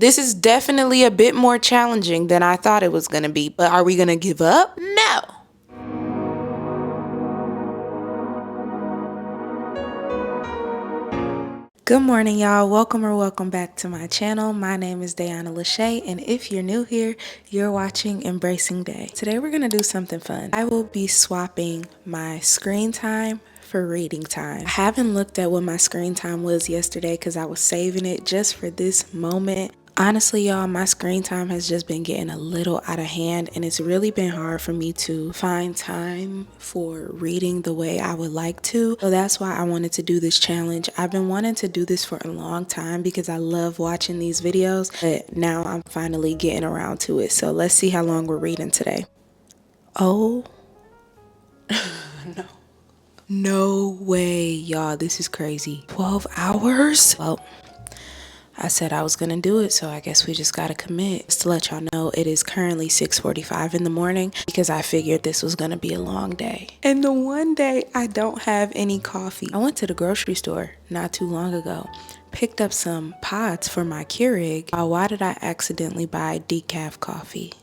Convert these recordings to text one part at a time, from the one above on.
This is definitely a bit more challenging than I thought it was gonna be, but are we gonna give up? No. Good morning, y'all. Welcome back to my channel. My name is Diana Lachey, and if you're new here, you're watching Embracing Day. Today we're gonna do something fun. I will be swapping my screen time for reading time. I haven't looked at what my screen time was yesterday because I was saving it just for this moment. Honestly, y'all, my screen time has just been getting a little out of hand, and it's really been hard for me to find time for reading the way I would like to. So that's why I wanted to do this challenge. I've been wanting to do this for a long time because I love watching these videos, but now I'm finally getting around to it. So let's see how long we're reading today. Oh, no. No way, y'all. This is crazy. 12 hours? Well, I said I was gonna do it, so I guess we just gotta commit. Just to let y'all know, it is currently 6:45 in the morning because I figured this was gonna be a long day. And the one day I don't have any coffee. I went to the grocery store not too long ago, picked up some pods for my Keurig. Why did I accidentally buy decaf coffee?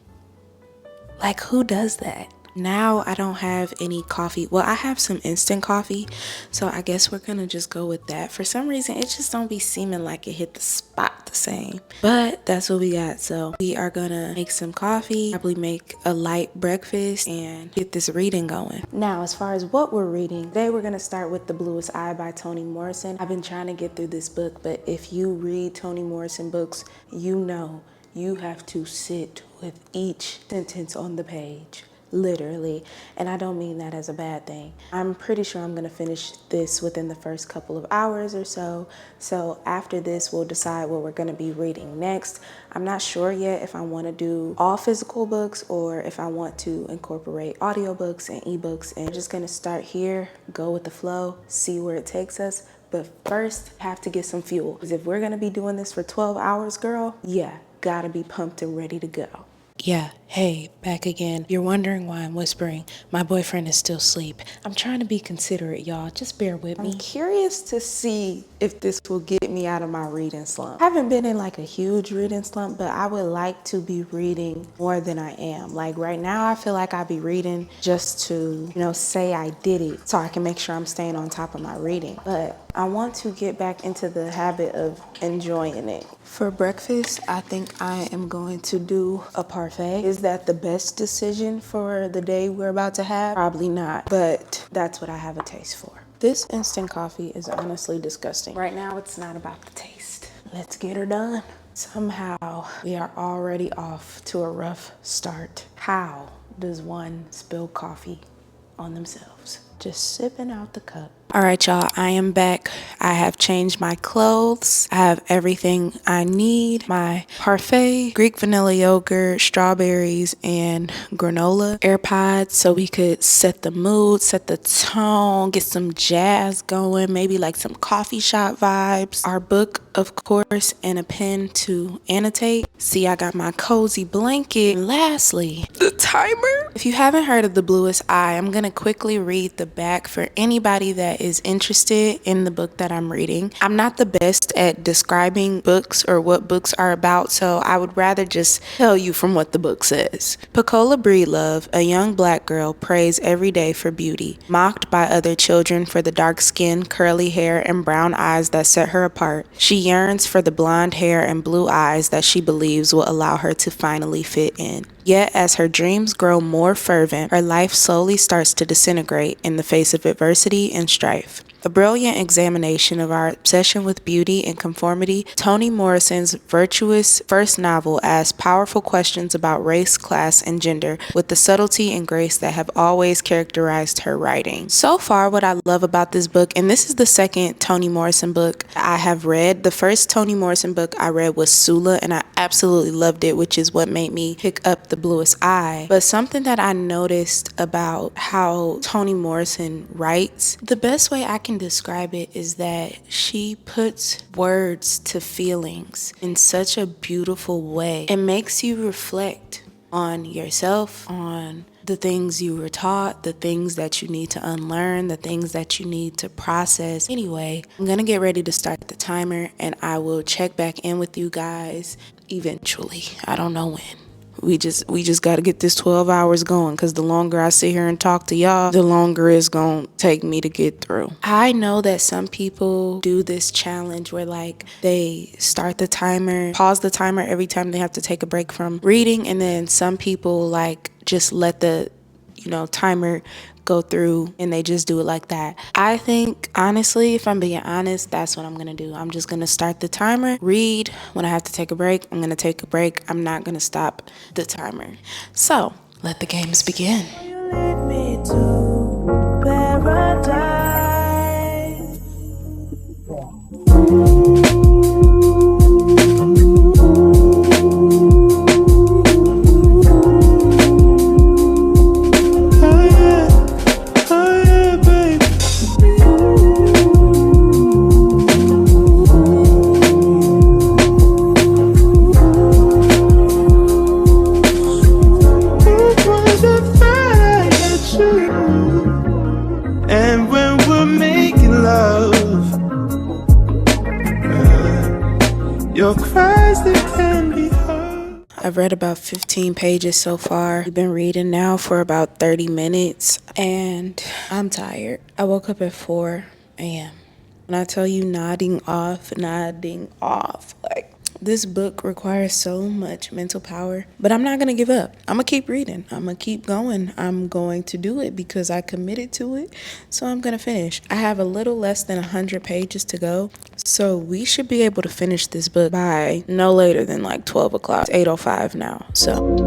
Like, who does that? Now I don't have any coffee. Well, I have some instant coffee, so I guess we're gonna just go with that. For some reason, it just don't be seeming like it hit the spot the same, but that's what we got. So we are gonna make some coffee, probably make a light breakfast, and get this reading going. Now, as far as what we're reading, today we're gonna start with The Bluest Eye by Toni Morrison. I've been trying to get through this book, but if you read Toni Morrison books, you know you have to sit with each sentence on the page. Literally, and I don't mean that as a bad thing. I'm pretty sure I'm gonna finish this within the first couple of hours or so. So after this, we'll decide what we're gonna be reading next. I'm not sure yet if I want to do all physical books or if I want to incorporate audiobooks and ebooks. And I'm just gonna start here, go with the flow, see where it takes us. But first, have to get some fuel, because if we're gonna be doing this for 12 hours, girl, yeah, gotta be pumped and ready to go. Yeah, hey, back again. You're wondering why I'm whispering. My boyfriend is still asleep. I'm trying to be considerate, y'all. Just bear with me. I'm curious to see if this will get me out of my reading slump. I haven't been in like a huge reading slump, but I would like to be reading more than I am. Like right now, I feel like I'd be reading just to, say I did it so I can make sure I'm staying on top of my reading. But I want to get back into the habit of enjoying it. For breakfast, I think I am going to do a parfait. Is that the best decision for the day we're about to have? Probably not, but that's what I have a taste for. This instant coffee is honestly disgusting. Right now, it's not about the taste. Let's get her done. Somehow, we are already off to a rough start. How does one spill coffee on themselves? Just sipping out the cup. All right, y'all, I am back. I have changed my clothes. I have everything I need. My parfait, Greek vanilla yogurt, strawberries, and granola. AirPods so we could set the mood, set the tone, get some jazz going, maybe like some coffee shop vibes. Our book, of course, and a pen to annotate. See, I got my cozy blanket. And lastly, the timer. If you haven't heard of The Bluest Eye, I'm going to quickly read the back for anybody that is interested in the book that I'm reading. I'm not the best at describing books or what books are about, so I would rather just tell you from what the book says. Pecola Breedlove, a young black girl, prays every day for beauty, mocked by other children for the dark skin, curly hair, and brown eyes that set her apart. She yearns for the blonde hair and blue eyes that she believes will allow her to finally fit in. Yet, as her dreams grow more fervent, her life slowly starts to disintegrate in the face of adversity and strife. A brilliant examination of our obsession with beauty and conformity, Toni Morrison's virtuous first novel asks powerful questions about race, class, and gender with the subtlety and grace that have always characterized her writing. So far, what I love about this book, and this is the second Toni Morrison book I have read. The first Toni Morrison book I read was Sula, and I absolutely loved it, which is what made me pick up The Bluest Eye. But something that I noticed about how Toni Morrison writes, the best way I can describe it is that she puts words to feelings in such a beautiful way. It makes you reflect on yourself, on the things you were taught, the things that you need to unlearn, the things that you need to process. Anyway, I'm gonna get ready to start the timer and I will check back in with you guys eventually. I don't know when. We just got to get this 12 hours going, because the longer I sit here and talk to y'all, the longer it's going to take me to get through. I know that some people do this challenge where like they start the timer, pause the timer every time they have to take a break from reading, and then some people like just let the timer go through and they just do it like that. I think, honestly, if I'm being honest, that's what I'm gonna do. I'm just gonna start the timer, read. When I have to take a break, I'm gonna take a break. I'm not gonna stop the timer. So let the games begin. You lead me to paradise. I've read about 15 pages so far. I've been reading now for about 30 minutes and I'm tired. I woke up at 4 a.m. When I tell you nodding off, like this book requires so much mental power, but I'm not going to give up. I'm going to keep reading. I'm going to keep going. I'm going to do it because I committed to it. So I'm going to finish. I have a little less than 100 pages to go. So we should be able to finish this book by no later than like 12 o'clock. It's 8:05 now. So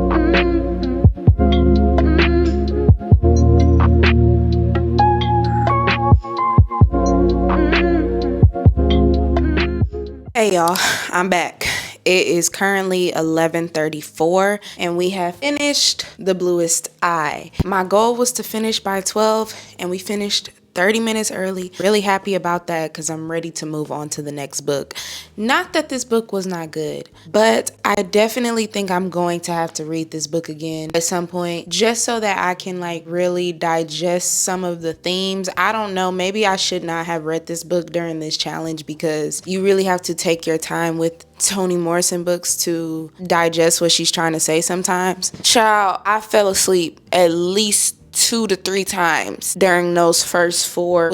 hey y'all, I'm back. It is currently 11:34 and we have finished The Bluest Eye. My goal was to finish by 12 and we finished 30 minutes early. Really happy about that because I'm ready to move on to the next book. Not that this book was not good, but I definitely think I'm going to have to read this book again at some point just so that I can like really digest some of the themes. I don't know, maybe I should not have read this book during this challenge because you really have to take your time with Toni Morrison books to digest what she's trying to say sometimes. Child, I fell asleep at least 2 to 3 times during those first 4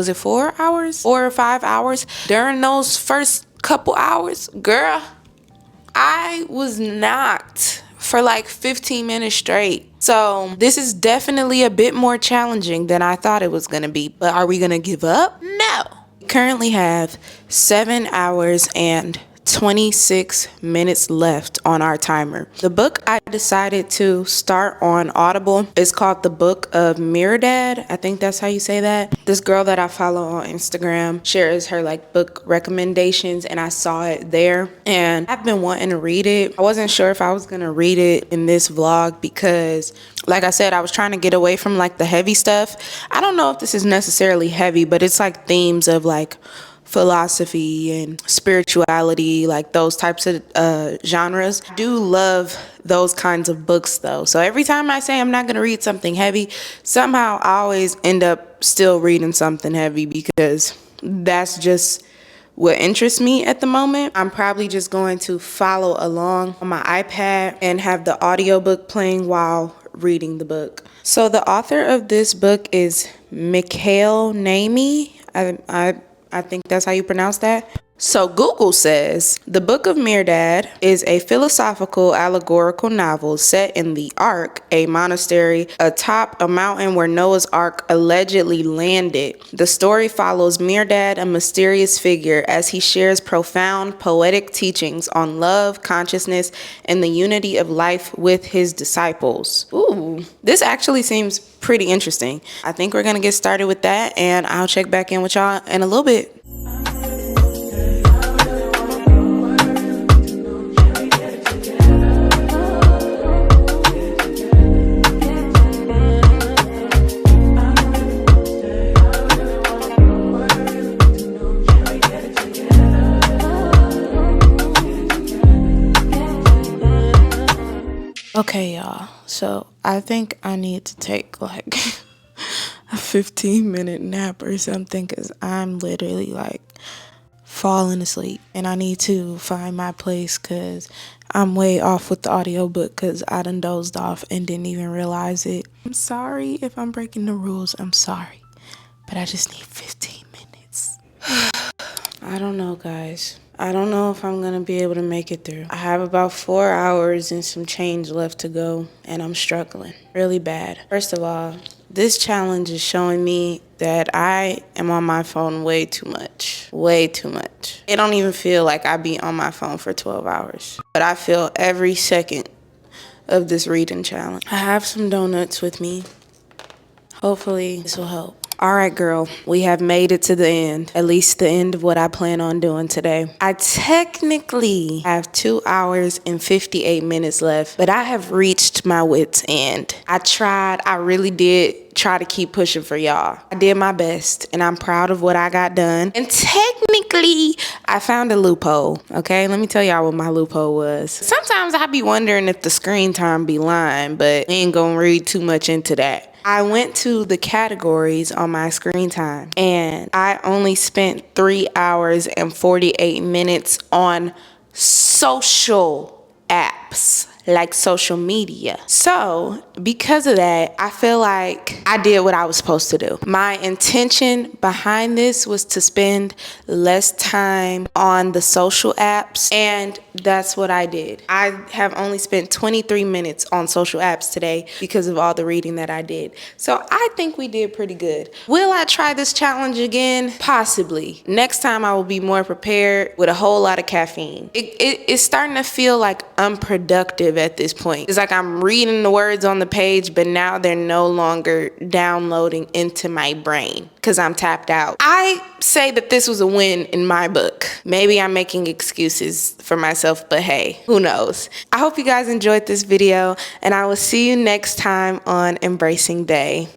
hours? 4 or 5 hours? During those first couple hours, girl, I was knocked for like 15 minutes straight. So this is definitely a bit more challenging than I thought it was going to be. But are we going to give up? No. We currently have 7 hours and 26 minutes left on our timer. The book I decided to start on Audible is called The Book of Mirdad. I think that's how you say that. This girl that I follow on Instagram shares her like book recommendations and I saw it there and I've been wanting to read it. I wasn't sure if I was gonna read it in this vlog because like I said, I was trying to get away from like the heavy stuff. I don't know if this is necessarily heavy, but it's like themes of like philosophy and spirituality, like those types of genres. I do love those kinds of books though. So every time I say I'm not going to read something heavy, somehow I always end up still reading something heavy because that's just what interests me at the moment. I'm probably just going to follow along on my iPad and have the audiobook playing while reading the book. So the author of this book is Mikhail Naimi. I think that's how you pronounce that. So Google says, The Book of Mirdad is a philosophical allegorical novel set in the Ark, a monastery atop a mountain where Noah's Ark allegedly landed. The story follows Mirdad, a mysterious figure, as he shares profound poetic teachings on love, consciousness, and the unity of life with his disciples. Ooh, this actually seems pretty interesting. I think we're going to get started with that, and I'll check back in with y'all in a little bit. Okay, y'all, so I think I need to take like a 15-minute nap or something because I'm literally like falling asleep. And I need to find my place because I'm way off with the audiobook because I done dozed off and didn't even realize it. I'm sorry if I'm breaking the rules. I'm sorry. But I just need 15 minutes. I don't know, guys. I don't know if I'm gonna be able to make it through. I have about 4 hours and some change left to go, and I'm struggling really bad. First of all, this challenge is showing me that I am on my phone way too much. Way too much. It don't even feel like I be on my phone for 12 hours. But I feel every second of this reading challenge. I have some donuts with me. Hopefully this will help. All right, girl, we have made it to the end, at least the end of what I plan on doing today. I technically have 2 hours and 58 minutes left, but I have reached my wit's end. I really did try to keep pushing for y'all. I did my best, and I'm proud of what I got done. And technically, I found a loophole, okay? Let me tell y'all what my loophole was. Sometimes I be wondering if the screen time be lying, but I ain't gonna read too much into that. I went to the categories on my screen time and I only spent 3 hours and 48 minutes on social apps, like social media. So because of that, I feel like I did what I was supposed to do. My intention behind this was to spend less time on the social apps, and that's what I did. I have only spent 23 minutes on social apps today because of all the reading that I did. So I think we did pretty good. Will I try this challenge again? Possibly. Next time I will be more prepared with a whole lot of caffeine. It's starting to feel like unproductive at this point. It's like I'm reading the words on the page, but now they're no longer downloading into my brain because I'm tapped out. I say that this was a win in my book. Maybe I'm making excuses for myself, but hey, who knows? I hope you guys enjoyed this video, and I will see you next time on Embracing Day.